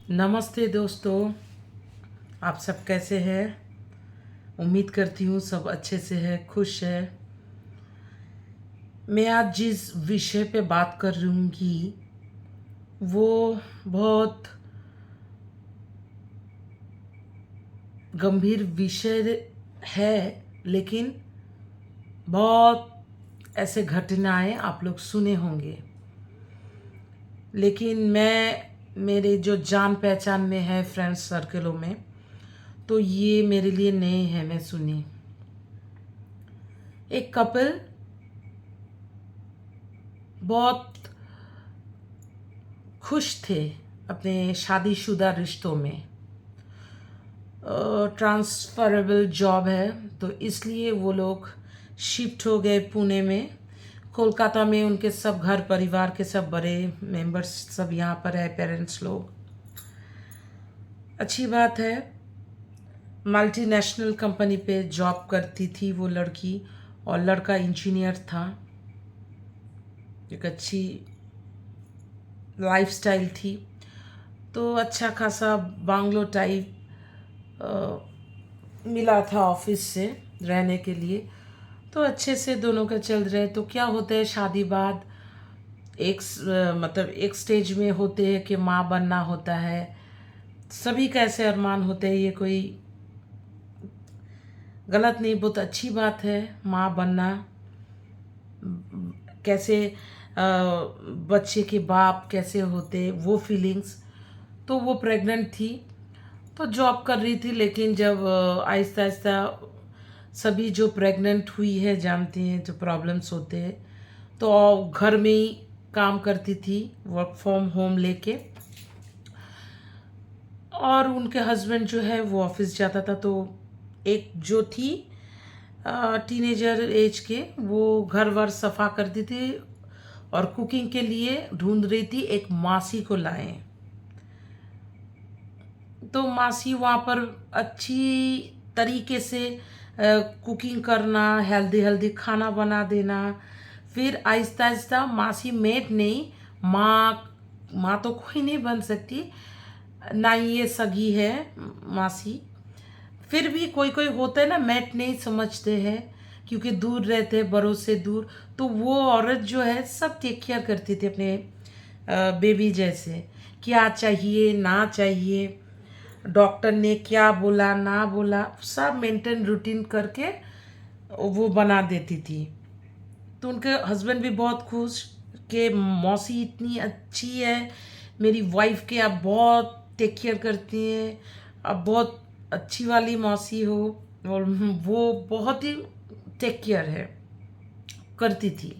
नमस्ते दोस्तों। आप सब कैसे हैं? उम्मीद करती हूँ सब अच्छे से है, खुश है। मैं आज जिस विषय पे बात कर रहूँगी वो बहुत गंभीर विषय है, लेकिन बहुत ऐसे घटनाएं आप लोग सुने होंगे। लेकिन मैं मेरे जो जान पहचान में है, फ्रेंड्स सर्कलों में, तो ये मेरे लिए नए हैं। मैं सुनी एक कपल बहुत खुश थे अपने शादीशुदा रिश्तों में। ट्रांसफरेबल जॉब है तो इसलिए वो लोग शिफ्ट हो गए पुणे में। कोलकाता में उनके सब घर परिवार के सब बड़े मेंबर्स सब यहाँ पर है, पेरेंट्स लोग। अच्छी बात है। मल्टीनेशनल कंपनी पे जॉब करती थी वो लड़की और लड़का इंजीनियर था। एक अच्छी लाइफस्टाइल थी, तो अच्छा खासा बांग्लो टाइप मिला था ऑफिस से रहने के लिए। तो अच्छे से दोनों का चल रहे। तो क्या होता है, शादी बाद मतलब एक स्टेज में होते हैं कि माँ बनना होता है। सभी का ऐसे अरमान होते हैं, ये कोई गलत नहीं, बहुत अच्छी बात है माँ बनना। कैसे बच्चे के बाप कैसे होते वो फीलिंग्स। तो वो प्रेग्नेंट थी तो जॉब कर रही थी, लेकिन जब आहिस्ता आहिस्ता सभी जो प्रेग्नेंट हुई है जानती हैं जो प्रॉब्लम्स होते हैं, तो घर में ही काम करती थी वर्क फ्रॉम होम लेके। और उनके हस्बैंड जो है वो ऑफिस जाता था। तो एक जो थी टीनेजर एज के, वो घर वर सफा करती थी और कुकिंग के लिए ढूंढ रही थी एक मासी को लाएं। तो मासी वहाँ पर अच्छी तरीके से कुकिंग करना, हेल्दी हेल्दी खाना बना देना। फिर आहिस्ता आहिस्ता मासी मेड नहीं, माँ माँ तो कोई नहीं बन सकती ना ही ये सगी है मासी। फिर भी कोई कोई होता है ना, मेट नहीं समझते हैं क्योंकि दूर रहते हैं, बड़ों से दूर। तो वो औरत जो है सब टेक केयर करती थी अपने बेबी जैसे। क्या चाहिए ना चाहिए, डॉक्टर ने क्या बोला ना बोला, सब मेंटेन रूटीन करके वो बना देती थी। तो उनके हस्बैंड भी बहुत खुश कि मौसी इतनी अच्छी है मेरी वाइफ के, आप बहुत टेक केयर करती हैं, अब बहुत अच्छी वाली मौसी हो। और वो बहुत ही टेक केयर है करती थी।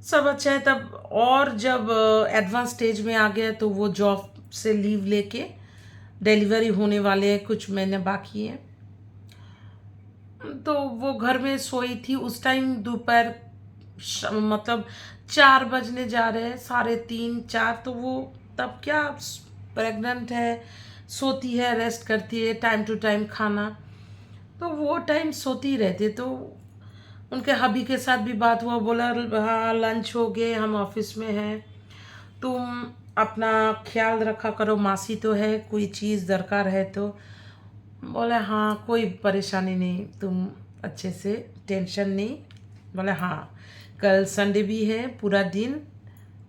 सब अच्छा है तब। और जब एडवांस स्टेज में आ गया तो वो जॉब से लीव लेके, डिलीवरी होने वाले हैं, कुछ महीने बाकी हैं, तो वो घर में सोई थी उस टाइम। दोपहर मतलब 4 बजने जा रहे हैं, 3:30 4। तो वो तब क्या, प्रेग्नेंट है, सोती है, रेस्ट करती है, टाइम टू टाइम खाना। तो वो टाइम सोती रहती। तो उनके हबी के साथ भी बात हुआ, बोला हाँ लंच हो गए, हम ऑफिस में हैं, तुम अपना ख्याल रखा करो, मासी तो है, कोई चीज़ दरकार है तो। बोले हाँ कोई परेशानी नहीं, तुम अच्छे से, टेंशन नहीं। बोले हाँ, कल संडे भी है, पूरा दिन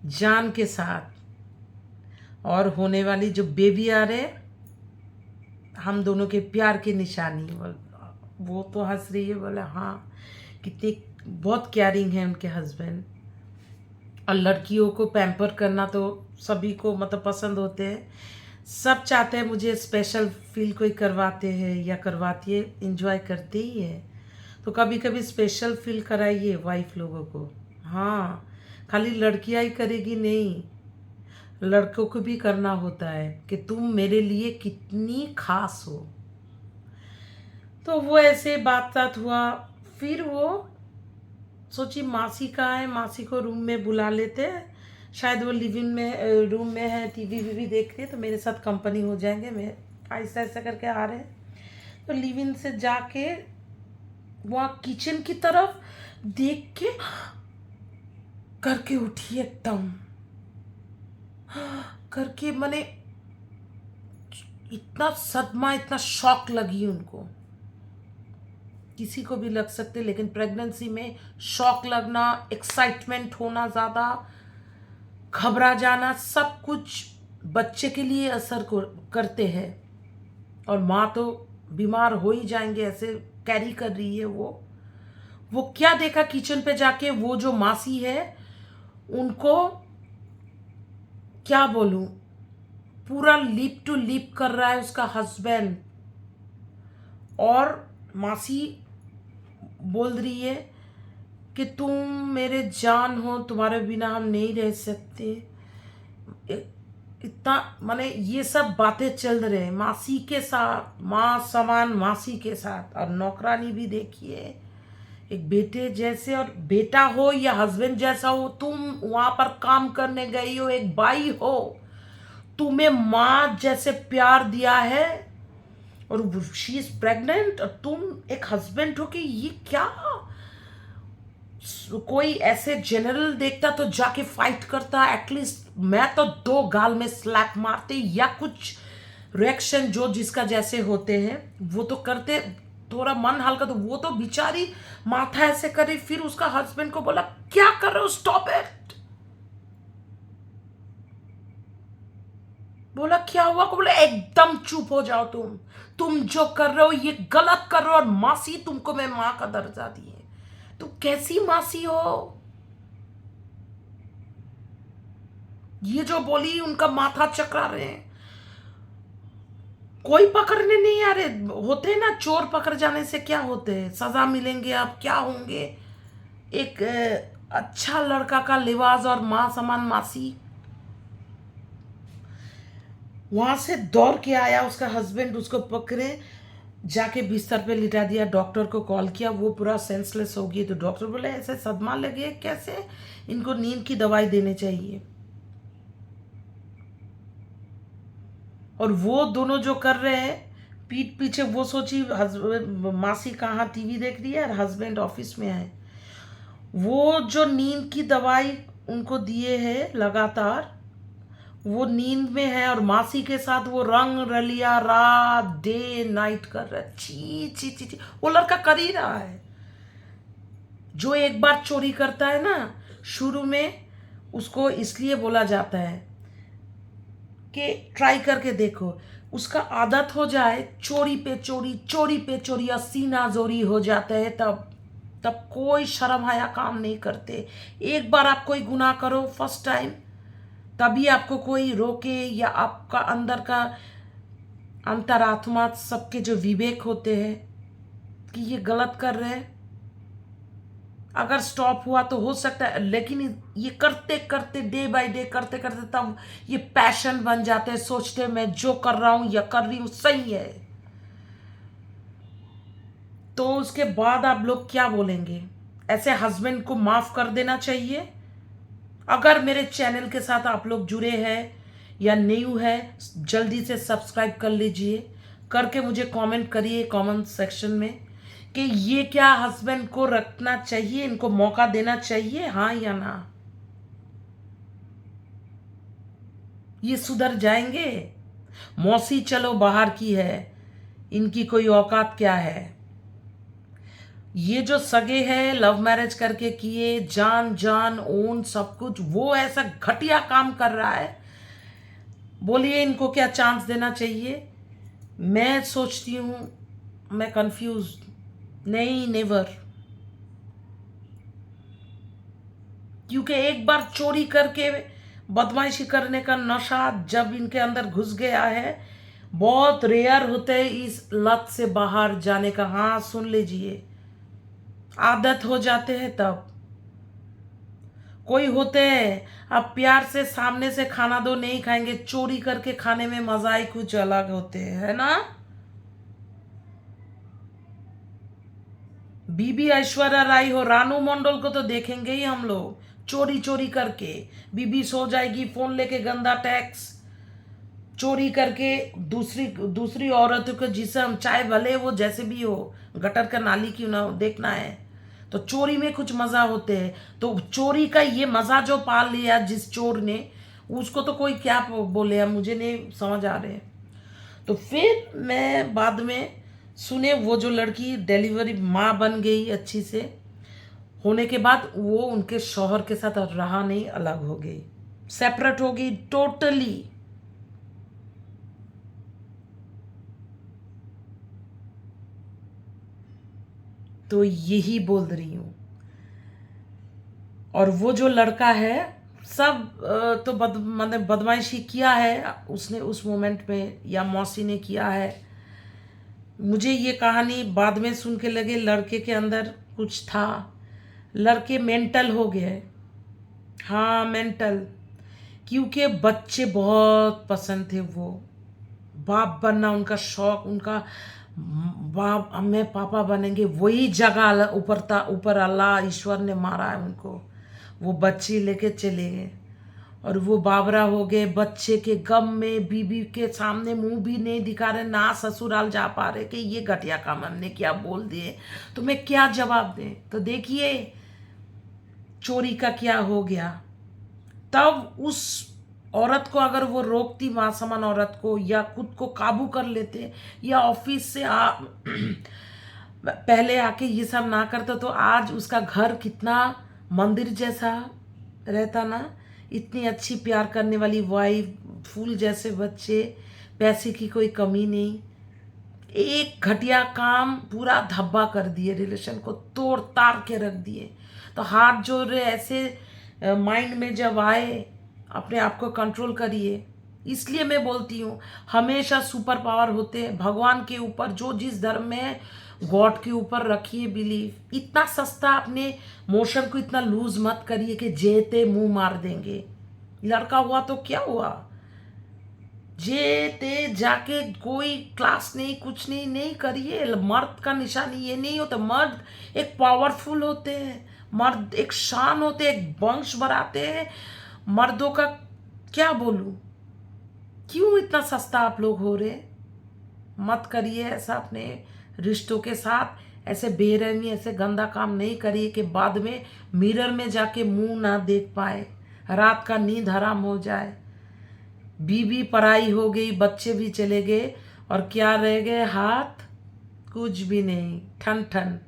जान के साथ। और होने वाली जो बेबी आ रहे, हम दोनों के प्यार की निशानी। वो तो हंस रही है। बोले हाँ, कितनी बहुत केयरिंग है उनके हस्बैंड। और लड़कियों को पैम्पर करना तो सभी को मतलब पसंद होते हैं। सब चाहते हैं मुझे स्पेशल फील कोई करवाते हैं या करवाती है, इंजॉय करते ही है। तो कभी कभी स्पेशल फील कराइए वाइफ लोगों को। हाँ, खाली लड़कियां ही करेगी नहीं, लड़कों को भी करना होता है कि तुम मेरे लिए कितनी खास हो। तो वो ऐसे बात बात हुआ। फिर वो सोची मासी कहाँ है, मासी को रूम में बुला लेते हैं, शायद वो लिविंग में रूम में है, टीवी वीवी देख रहे, तो मेरे साथ कंपनी हो जाएंगे। मैं ऐसा ऐसा करके आ रहे हैं। तो लिविंग से जाके वहाँ किचन की तरफ देख के करके उठी एकदम, करके मैंने इतना सदमा, इतना शॉक लगी उनको। किसी को भी लग सकते, लेकिन प्रेगनेंसी में शॉक लगना, एक्साइटमेंट होना, ज़्यादा घबरा जाना, सब कुछ बच्चे के लिए असर करते हैं। और माँ तो बीमार हो ही जाएंगे, ऐसे कैरी कर रही है वो क्या देखा किचन पे जाके, वो जो मासी है उनको क्या बोलूं, पूरा लिप टू लिप कर रहा है उसका हस्बैंड। और मासी बोल रही है कि तुम मेरे जान हो, तुम्हारे बिना हम नहीं रह सकते। इतना माने ये सब बातें चल रहे हैं मासी के साथ, माँ समान मासी के साथ। और नौकरानी भी देखिए, एक बेटे जैसे, और बेटा हो या हस्बैंड जैसा हो, तुम वहां पर काम करने गई हो, एक बाई हो, तुम्हें माँ जैसे प्यार दिया है, और शी इज प्रेग्नेंट, और तुम एक हस्बैंड हो कि ये क्या। कोई ऐसे जनरल देखता तो जाके फाइट करता, एटलीस्ट मैं तो 2 गाल में स्लैप मारते या कुछ रिएक्शन जो जिसका जैसे होते हैं वो तो करते, थोड़ा मन हल्का। तो वो तो बेचारी माथा ऐसे करे, फिर उसका हस्बैंड को बोला क्या कर रहे हो, स्टॉप इट। बोला क्या हुआ, को बोला एकदम चुप हो जाओ, तुम जो कर रहे हो ये गलत कर रहे हो, और मासी तुमको मैं माँ का दर्जा दिए, तुम कैसी मासी हो। ये जो बोली उनका माथा चकरा रहे हैं। कोई पकड़ने नहीं आ रहे, होते ना चोर पकड़ जाने से क्या होते हैं, सजा मिलेंगे, अब क्या होंगे। एक अच्छा लड़का का लिबास और माँ समान मासी। वहां से दौड़ के आया उसका हस्बैंड, उसको पकड़े, जाके बिस्तर पे लिटा दिया, डॉक्टर को कॉल किया, वो पूरा सेंसलेस हो गई। तो डॉक्टर बोले ऐसे सदमा लगे कैसे, इनको नींद की दवाई देने चाहिए। और वो दोनों जो कर रहे हैं पीठ पीछे, वो सोची मासी कहाँ टीवी देख रही है और हस्बैंड ऑफिस में है। वो जो नींद की दवाई उनको दिए है लगातार, वो नींद में है, और मासी के साथ वो रंग रलिया रात डे नाइट कर रहा है। ची ची ची ची, वो लड़का कर ही रहा है। जो एक बार चोरी करता है ना, शुरू में उसको इसलिए बोला जाता है कि ट्राई करके देखो, उसका आदत हो जाए, चोरी पे चोरी, चोरी पे चोरी, और सीना जोरी हो जाता है, तब तब कोई शर्म हया काम नहीं करते। एक बार आप कोई गुनाह करो फर्स्ट टाइम, तभी आपको कोई रोके, या आपका अंदर का अंतरात्मा, सबके जो विवेक होते हैं कि ये गलत कर रहे हैं, अगर स्टॉप हुआ तो हो सकता है। लेकिन ये करते करते, डे बाय डे करते करते, तब ये पैशन बन जाते हैं, सोचते हैं मैं जो कर रहा हूं या कर रही हूं सही है। तो उसके बाद आप लोग क्या बोलेंगे, ऐसे हस्बैंड को माफ कर देना चाहिए। अगर मेरे चैनल के साथ आप लोग जुड़े हैं या न्यू है, जल्दी से सब्सक्राइब कर लीजिए, करके मुझे कमेंट करिए कमेंट सेक्शन में कि ये क्या हस्बैंड को रखना चाहिए, इनको मौका देना चाहिए, हाँ या ना। ये सुधर जाएंगे। मौसी चलो बाहर की है, इनकी कोई औकात क्या है। ये जो सगे हैं लव मैरिज करके किए, जान जान ओन सब कुछ, वो ऐसा घटिया काम कर रहा है, बोलिए इनको क्या चांस देना चाहिए। मैं सोचती हूँ, मैं कंफ्यूज, नहीं, नेवर। क्योंकि एक बार चोरी करके बदमाशी करने का नशा जब इनके अंदर घुस गया है, बहुत रेयर होते हैं इस लत से बाहर जाने का। हाँ सुन लीजिए, आदत हो जाते हैं तब। कोई होते हैं अब प्यार से सामने से खाना दो नहीं खाएंगे, चोरी करके खाने में मजा ही कुछ अलग होते हैं, है ना। बीबी ऐश्वर्या राय हो, रानू मंडल को तो देखेंगे ही हम लोग, चोरी चोरी करके। बीबी सो जाएगी, फोन लेके गंदा टैक्स चोरी करके दूसरी दूसरी औरतों को, जिसे हम चाहे भले वो जैसे भी हो, गटर का नाली क्यों ना हो, देखना है तो चोरी में कुछ मजा होते हैं। तो चोरी का ये मजा जो पाल लिया जिस चोर ने, उसको तो कोई क्या बोले, मुझे नहीं समझ आ रहे। तो फिर मैं बाद में सुने वो जो लड़की डिलीवरी माँ बन गई अच्छी से, होने के बाद वो उनके शौहर के साथ रहा नहीं, अलग हो गई, सेपरेट हो गई टोटली। तो यही बोल रही हूँ। और वो जो लड़का है सब तो मतलब बदमाशी किया है उसने उस मोमेंट में, या मौसी ने किया है। मुझे ये कहानी बाद में सुन के लगे लड़के के अंदर कुछ था, लड़के मेंटल हो गए। हाँ मेंटल, क्योंकि बच्चे बहुत पसंद थे, वो बाप बनना उनका शौक, उनका बाप हमें पापा बनेंगे, वही जगह ऊपर था, ऊपर अल्लाह ईश्वर ने मारा है उनको, वो बच्ची लेके चले गए। और वो बाबरा हो गए बच्चे के गम में, बीबी के सामने मुंह भी नहीं दिखा रहे, ना ससुराल जा पा रहे कि ये घटिया काम हमने क्या बोल दिए, तो मैं क्या जवाब दें। तो देखिए चोरी का क्या हो गया। तब उस औरत को अगर वो रोकती, मासूम औरत को, या खुद को काबू कर लेते, या ऑफिस से पहले आके ये सब ना करता, तो आज उसका घर कितना मंदिर जैसा रहता ना। इतनी अच्छी प्यार करने वाली वाइफ, फूल जैसे बच्चे, पैसे की कोई कमी नहीं। एक घटिया काम पूरा धब्बा कर दिए, रिलेशन को तोड़ ताड़ के रख दिए। तो हाथ जोड़ रहे ऐसे माइंड में जब आए, अपने आप को कंट्रोल करिए। इसलिए मैं बोलती हूँ हमेशा सुपर पावर होते हैं भगवान के ऊपर, जो जिस धर्म में है गॉड के ऊपर रखिए बिलीव। इतना सस्ता अपने मोशन को इतना लूज मत करिए कि जेते मुंह मार देंगे। लड़का हुआ तो क्या हुआ, जे ते जाके कोई क्लास नहीं, कुछ नहीं, नहीं करिए। मर्द का निशानी ये नहीं होता, मर्द एक पावरफुल होते हैं, मर्द एक शान होते हैं, एक वंश बढ़ाते हैं। मर्दों का क्या बोलूं, क्यों इतना सस्ता आप लोग हो रहे। मत करिए ऐसा अपने रिश्तों के साथ, ऐसे बेरहमी, ऐसे गंदा काम नहीं करिए कि बाद में मिरर में जाके मुंह ना देख पाए, रात का नींद हराम हो जाए। बीवी पराई हो गई, बच्चे भी चले गए, और क्या रह गए हाथ, कुछ भी नहीं, ठन ठन।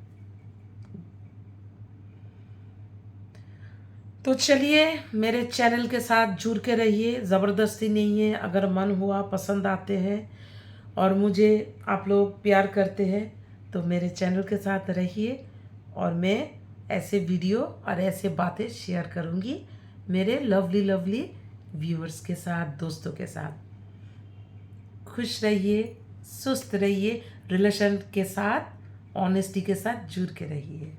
तो चलिए मेरे चैनल के साथ जुड़ के रहिए, ज़बरदस्ती नहीं है, अगर मन हुआ, पसंद आते हैं और मुझे आप लोग प्यार करते हैं तो मेरे चैनल के साथ रहिए। और मैं ऐसे वीडियो और ऐसे बातें शेयर करूँगी मेरे लवली लवली व्यूअर्स के साथ, दोस्तों के साथ। खुश रहिए, सुस्त रहिए, रिलेशन के साथ ऑनेस्टी के साथ जुड़ के रहिए।